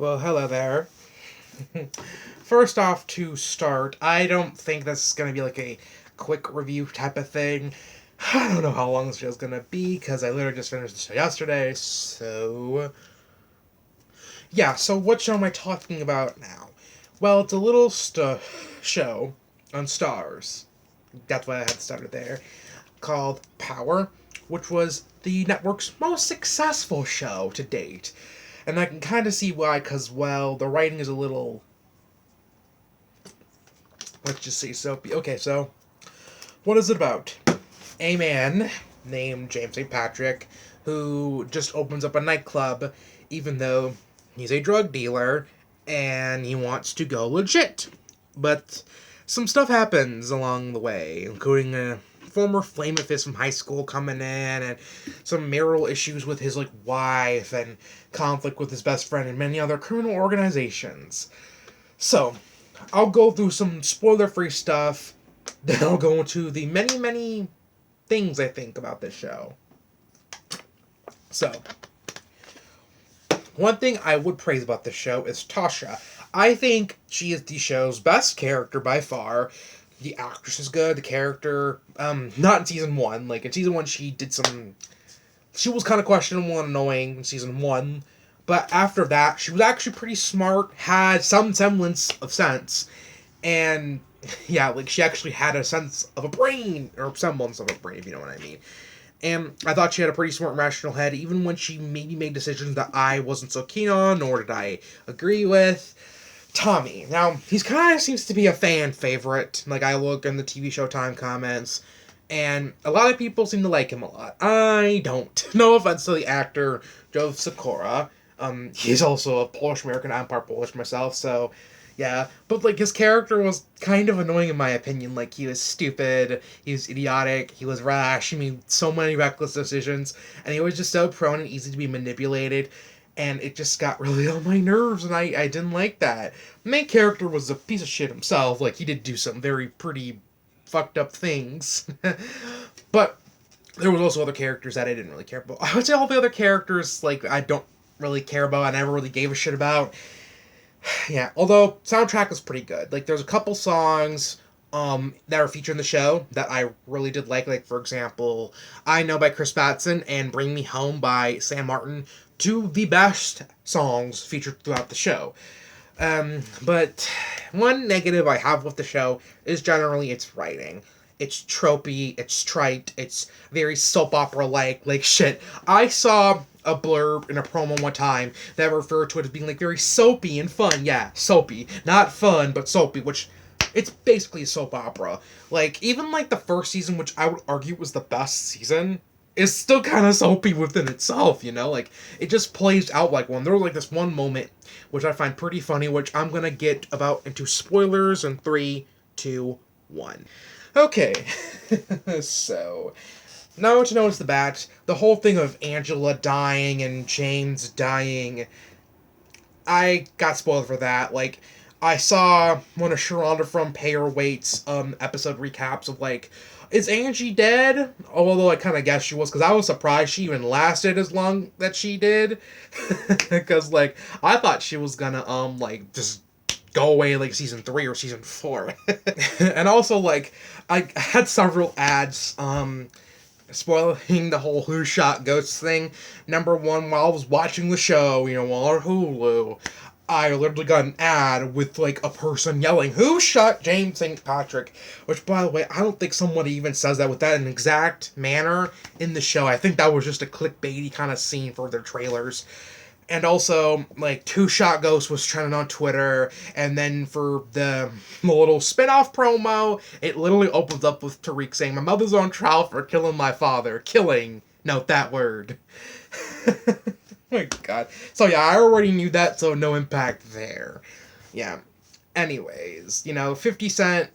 Well, hello there. First off, to start, I don't think this is going to be like a quick review type of thing. I don't know how long this show's going to be because I literally just finished the show yesterday, so. Yeah, so what show am I talking about now? Well, it's a little show on Stars. That's why I had started there. Called Power, which was the network's most successful show to date. And I can kind of see why, because, well, the writing is a little, let's just say, soapy. Okay, so, what is it about? A man named James St. Patrick, who just opens up a nightclub, even though he's a drug dealer, and he wants to go legit. But some stuff happens along the way, including a former flame of his from high school coming in, and some marital issues with his wife, and conflict with his best friend, and many other criminal organizations. So, I'll go through some spoiler-free stuff, then I'll go into the many things I think about this show. So, one thing I would praise about this show is Tasha. I think she is the show's best character by far. The actress is good. The character, not in season 1. Like, in season 1, she was kind of questionable and annoying in season 1. But after that, she was actually pretty smart, had some semblance of sense. And, yeah, she actually had a sense of a brain, or semblance of a brain, if you know what I mean. And I thought she had a pretty smart, rational head, even when she maybe made decisions that I wasn't so keen on, nor did I agree with. Tommy. Now, he's kind of seems to be a fan favorite. I look in the TV Showtime comments, and a lot of people seem to like him a lot. I don't. No offense to the actor, Joe Sikora. He's also a Polish-American. I'm part Polish myself, so, yeah. But, his character was kind of annoying in my opinion. He was stupid, he was idiotic, he was rash, he made so many reckless decisions, and he was just so prone and easy to be manipulated. And it just got really on my nerves, and I didn't like that. The main character was a piece of shit himself. He did do some pretty fucked up things. But there was also other characters that I didn't really care about. I would say all the other characters, I don't really care about, I never really gave a shit about. Yeah, although, soundtrack was pretty good. There's a couple songs that are featured in the show that I really did like. For example, I Know by Chris Batson and Bring Me Home by Sam Martin. Two of the best songs featured throughout the show. But one negative I have with the show is generally its writing. It's tropey, it's trite, it's very soap opera-like shit. I saw a blurb in a promo one time that referred to it as being very soapy and fun. Yeah, soapy. Not fun, but soapy, which it's basically a soap opera. Even the first season, which I would argue was the best season, is still kind of soapy within itself, it just plays out like one. There was this one moment, which I find pretty funny, which I'm gonna get about into spoilers in 3, 2, 1. Okay, so, now to notice the bat, the whole thing of Angela dying and James dying, I got spoiled for that. I saw one of Sharonda from Pay Her Wait's episode recaps of is Angie dead? Although I kind of guessed she was, because I was surprised she even lasted as long that she did. Because, I thought she was gonna, just go away, season 3 or season 4. And also, I had several ads, spoiling the whole Who Shot Ghosts thing. Number one, while I was watching the show, on Hulu, I literally got an ad with, a person yelling, "Who shot James St. Patrick?" Which, by the way, I don't think somebody even says that with that in exact manner in the show. I think that was just a clickbaity kind of scene for their trailers. And also, Two Shot Ghost was trending on Twitter, and then for the little spin-off promo, it literally opens up with Tariq saying, "My mother's on trial for killing my father." Killing. Note that word. Oh my god. So yeah, I already knew that, so no impact there. Yeah. Anyways, 50 Cent,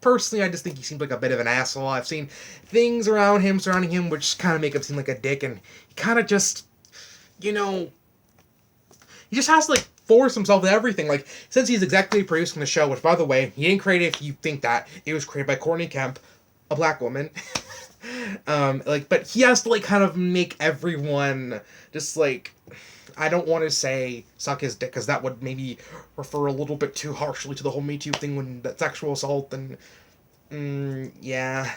personally, I just think he seems like a bit of an asshole. I've seen things surrounding him, which kind of make him seem like a dick, and he kind of just, he just has to, force himself to everything. Since he's executive producing the show, which, by the way, he didn't create it if you think that. It was created by Courtney Kemp, a black woman. Like, but he has to, like, kind of make everyone just, like, I don't want to say suck his dick, because that would maybe refer a little bit too harshly to the whole Me Too thing when that sexual assault, and, yeah.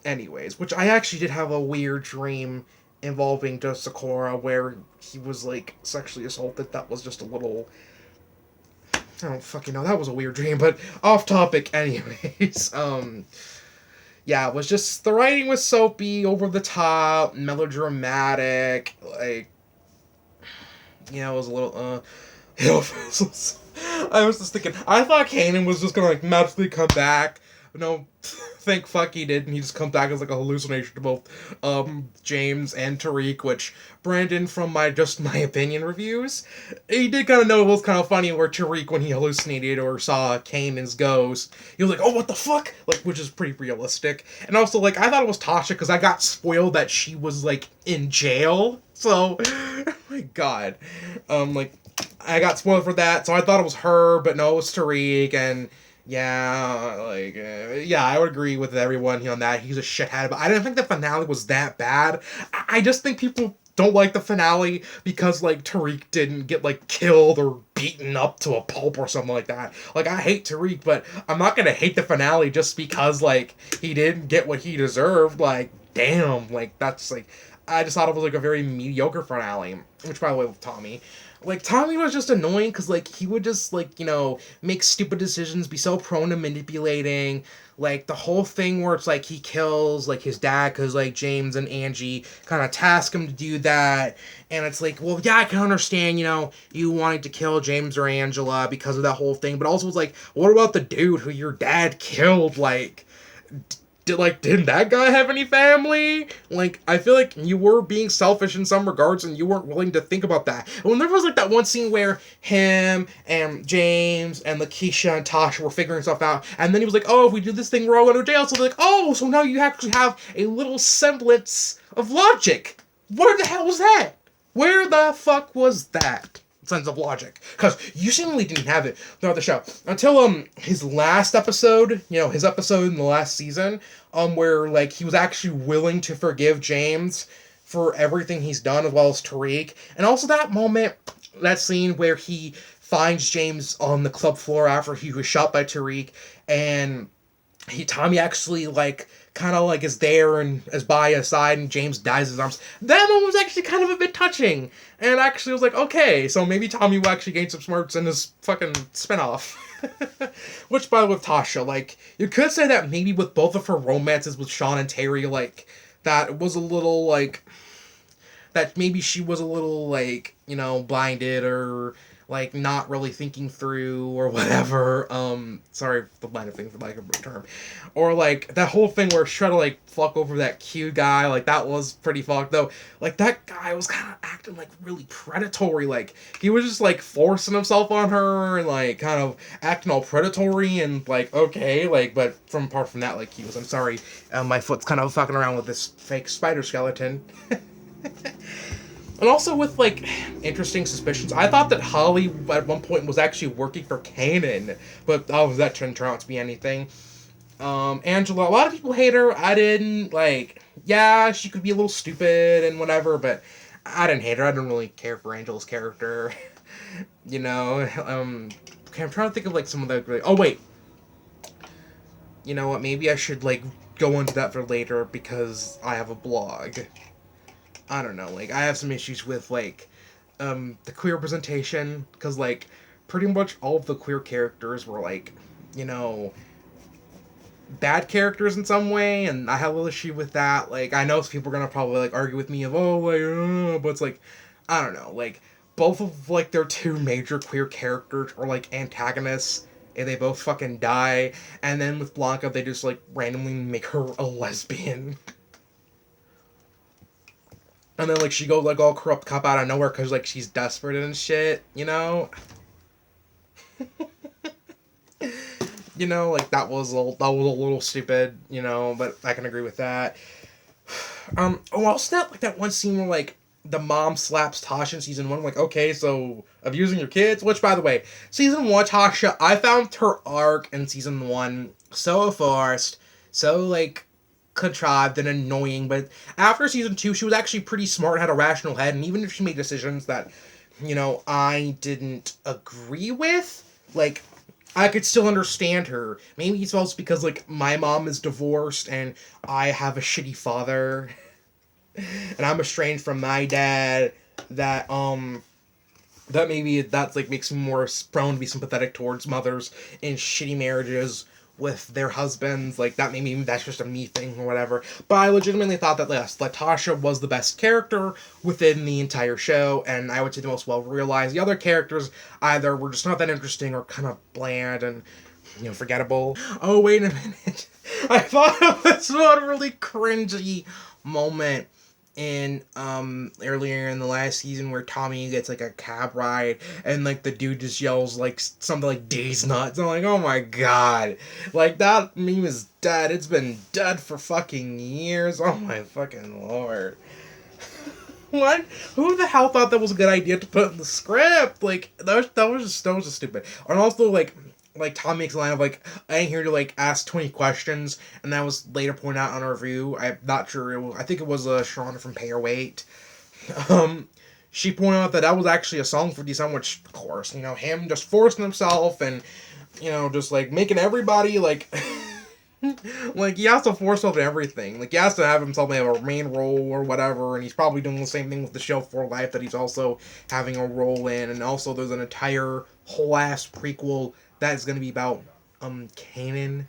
Anyways, which I actually did have a weird dream involving just Sakura where he was, like, sexually assaulted. That was just a little... I don't fucking know. That was a weird dream, but off topic anyways. Yeah, it was just... The writing was soapy, over the top, melodramatic, like... You know, it was a little, you know, I was just thinking, I thought Kanan was just gonna, like, magically come back. No, thank fuck he did, and he just come back as, like, a hallucination to both, James and Tariq, which, Brandon, from my opinion reviews, he did kind of know it was kind of funny where Tariq, when he hallucinated or saw Kanan's ghost, he was like, oh, what the fuck? Like, which is pretty realistic. And also, like, I thought it was Tasha, because I got spoiled that she was, like, in jail, so, oh my god. Like, I got spoiled for that, so I thought it was her, but no, it was Tariq, and... Yeah, like, yeah, I would agree with everyone on that. He's a shithead, but I didn't think the finale was that bad. I just think people don't like the finale because, like, Tariq didn't get, like, killed or beaten up to a pulp or something like that. Like, I hate Tariq, but I'm not gonna hate the finale just because, like, he didn't get what he deserved. Like, damn, like, that's, like, I just thought it was, like, a very mediocre finale. Which, by the way, with Tommy. Like, Tommy was just annoying because, like, he would just, like, you know, make stupid decisions, be so prone to manipulating. Like, the whole thing where it's, like, he kills, like, his dad because, like, James and Angie kind of task him to do that. And it's like, well, yeah, I can understand, you know, you wanting to kill James or Angela because of that whole thing. But also it's like, what about the dude who your dad killed? Like... didn't that guy have any family? Like, I feel like you were being selfish in some regards and you weren't willing to think about that. And when there was, like, that one scene where him and James and Lakeisha and Tasha were figuring stuff out, and then he was like, oh, if we do this thing, we're all going to jail. So they're like, oh, so now you actually have a little semblance of logic. Where the hell was that? Where the fuck was that sense of logic? Because you seemingly didn't have it throughout the show until his last episode, you know, his episode in the last season, where, like, he was actually willing to forgive James for everything he's done, as well as Tariq. And also that moment, that scene where he finds James on the club floor after he was shot by Tariq, and Tommy actually, like, kind of, like, is there and is by his side, and James dies in his arms. That moment was actually kind of a bit touching. And actually was like, okay, so maybe Tommy will actually gain some smarts in his fucking spinoff. Which, by the way, with Tasha, like, you could say that maybe with both of her romances with Sean and Terry, like, that was a little, like, that maybe she was a little, like, you know, blinded or, like, not really thinking through or whatever. Sorry for the line of things, for lack of a term. Or, like, that whole thing where she tried to, like, fuck over that cute guy, like, that was pretty fucked, though. Like, that guy was kind of acting, like, really predatory. Like, he was just, like, forcing himself on her and, like, kind of acting all predatory and, like, okay, like, but apart from that, like, he was, I'm sorry, my foot's kind of fucking around with this fake spider skeleton. And also with, like, interesting suspicions. I thought that Holly, at one point, was actually working for Kanan. But, that didn't turn out to be anything. Angela, a lot of people hate her. I didn't, like, yeah, she could be a little stupid and whatever, but I didn't hate her. I didn't really care for Angela's character. You know, okay, I'm trying to think of, like, some of the, oh, wait. You know what, maybe I should, like, go into that for later because I have a blog. I don't know, like, I have some issues with, like, the queer representation, because, like, pretty much all of the queer characters were, like, you know, bad characters in some way, and I have a little issue with that. Like, I know people are gonna probably, like, argue with me of, oh, like, but it's, like, I don't know, like, both of, like, their two major queer characters are, like, antagonists, and they both fucking die, and then with Blanca, they just, like, randomly make her a lesbian. And then, like, she goes, like, all corrupt cop out of nowhere because, like, she's desperate and shit, you know? You know, like, that was a little stupid, you know, but I can agree with that. Also that one scene where, like, the mom slaps Tasha in season 1, like, okay, so, abusing your kids? Which, by the way, season 1, Tasha, I found her arc in season 1 so forced. so, like, contrived and annoying, but after season 2, she was actually pretty smart, had a rational head, and even if she made decisions that, I didn't agree with, like, I could still understand her. Maybe it's also because, like, my mom is divorced and I have a shitty father and I'm estranged from my dad, that maybe that's like makes me more prone to be sympathetic towards mothers in shitty marriages with their husbands. Like, that maybe that's just a me thing or whatever. But I legitimately thought that, yes, Latasha was the best character within the entire show, and I would say the most well realized. The other characters either were just not that interesting or kind of bland and, forgettable. Oh, wait a minute. I thought of this one really cringy moment in earlier in the last season where Tommy gets like a cab ride and like the dude just yells like something like "D's nuts." I'm like, oh my god, like that meme is dead. It's been dead for fucking years. Oh my fucking lord. What? Who the hell thought that was a good idea to put in the script? Like, that was just stupid. And also, like Tom makes a line of like, I ain't here to like ask 20 questions, and that was later pointed out on a review. I'm not sure. I think it was Shauna from Pay or Wait. She pointed out that was actually a song for December, which of course, him just forcing himself and just like making everybody like. Like, he has to force himself to everything. Like, he has to have himself have a main role or whatever, and he's probably doing the same thing with the show For Life that he's also having a role in, and also there's an entire whole-ass prequel that is going to be about, Kanan,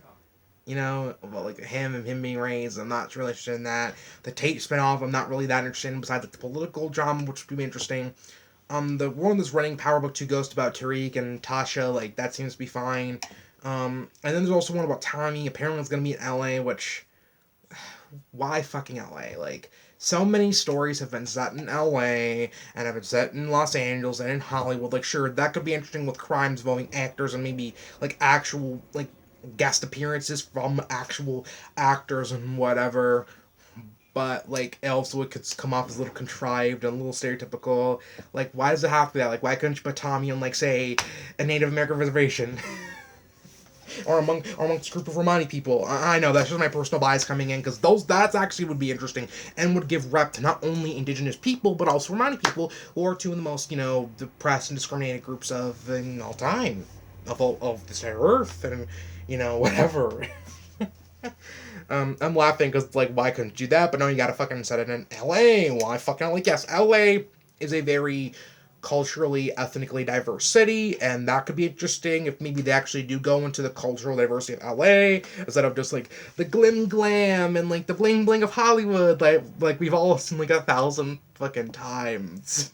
about, like, him and him being raised. I'm not really interested in that. The Tate spinoff, I'm not really that interested in, besides, like, the political drama, which would be interesting. The one that's running Power Book 2 Ghost about Tariq and Tasha, like, that seems to be fine. And then there's also one about Tommy. Apparently it's going to be in LA, which, why fucking LA? Like, so many stories have been set in LA, and have been set in Los Angeles and in Hollywood. Like, sure, that could be interesting with crimes involving actors and maybe, like, actual, like, guest appearances from actual actors and whatever. But, like, also it could come off as a little contrived and a little stereotypical. Like, why does it have to be that? Like, why couldn't you put Tommy on, like, say, a Native American reservation? or amongst a group of Romani people. I know, that's just my personal bias coming in, because that's actually would be interesting, and would give rep to not only indigenous people, but also Romani people, who are two of the most, depressed and discriminated groups in all time, of this entire earth, and, whatever. I'm laughing because, like, why couldn't you do that? But no, you gotta fucking set it in LA. Why fucking, like, yes, LA is a very culturally, ethnically diverse city, and that could be interesting if maybe they actually do go into the cultural diversity of LA instead of just like the glam and like the bling bling of Hollywood, like we've all seen like 1,000 fucking times,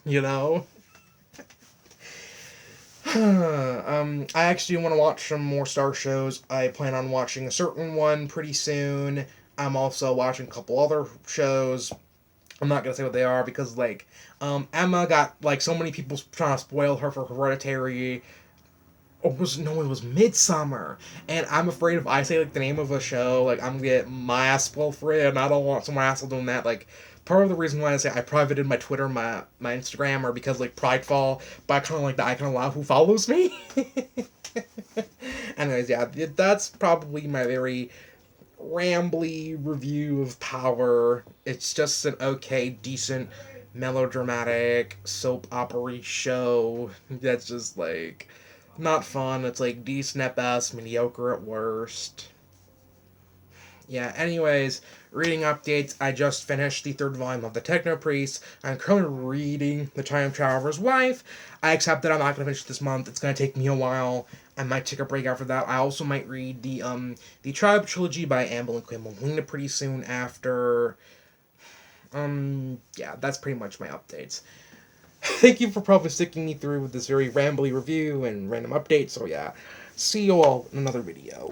I actually want to watch some more Star shows. I plan on watching a certain one pretty soon. I'm also watching a couple other shows. I'm not gonna say what they are because, like, Emma got, like, so many people trying to spoil her for Hereditary. It was Midsummer, and I'm afraid if I say, like, the name of a show, like, I'm gonna get my ass spoiled for it, and I don't want someone else doing that. Like, part of the reason why I say I privated my Twitter, my Instagram, are because, like, Pridefall, but I kind of like that I can allow who follows me. Anyways, yeah, that's probably my very rambly review of Power. It's just an okay, decent, melodramatic soap opera show that's just, like, not fun. It's, like, decent at best, mediocre at worst. Yeah, anyways, reading updates. I just finished the 3rd volume of The Techno Priest. I'm currently reading The Time Traveler's Wife. I accept that I'm not going to finish this month. It's going to take me a while. I might take a break after that. I also might read the Tribe Trilogy by Amber and Quinn Molina pretty soon after. Yeah, that's pretty much my updates. Thank you for probably sticking me through with this very rambly review and random updates. So yeah, see you all in another video.